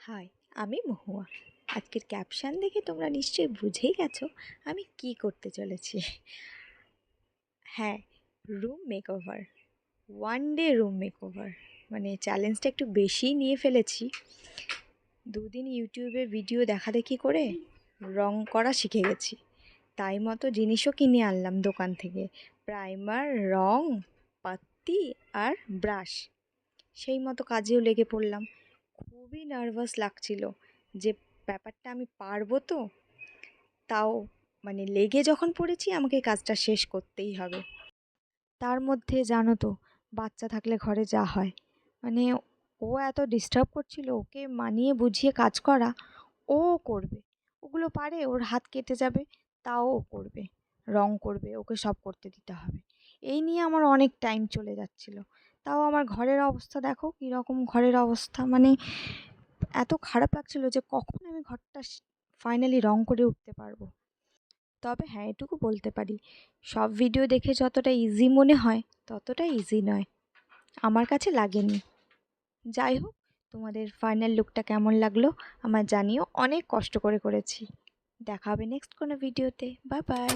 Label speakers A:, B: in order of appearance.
A: High, আমি মহুয়া। আজকের caption দেখে তোমরা নিশ্চয়ই বুঝেই গেছো আমি কি করতে চলেছি। হ্যাঁ, room makeover, one day room makeover. মানে চ্যালেঞ্জটা একটু বেশিই নিয়ে ফেলেছি। দুদিন ইউটিউবে ভিডিও দেখাদেখি করে রং করা শিখে গেছি। তাই মতো জিনিসও কিনে আনলাম দোকান থেকে, প্রাইমার, রং, পাত্তি আর ব্রাশ। সেই মতো কাজেও লেগে পড়লাম। খুবই নার্ভাস লাগছিল যে ব্যাপারটা আমি পারবো তো। তাও মানে লেগে যখন পড়েছি আমাকে কাজটা শেষ করতেই হবে। তার মধ্যে জানো তো, বাচ্চা থাকলে ঘরে যা হয়, মানে ও এত ডিস্টার্ব করছিল, ওকে মানিয়ে বুঝিয়ে কাজ করা। ও করবে, ওগুলো পারে, ওর হাত কেটে যাবে, তাও ও করবে, রং করবে, ওকে সব করতে দিতে হবে। এই নিয়ে আমার অনেক টাইম চলে যাচ্ছিল। তাও আমার ঘরের অবস্থা দেখো কীরকম, ঘরের অবস্থা মানে এত খারাপ লাগছিল যে কখন আমি ঘরটা ফাইনালি রং করে উঠতে পারবো। তবে হ্যাঁ, এটুকু বলতে পারি, সব ভিডিও দেখে যতটা ইজি মনে হয় ততটা ইজি নয়, আমার কাছে লাগেনি। যাই হোক, তোমাদের ফাইনাল লুকটা কেমন লাগলো আমার জানিও, অনেক কষ্ট করে করেছি। দেখা হবে নেক্সট কোনো ভিডিওতে। Bye bye.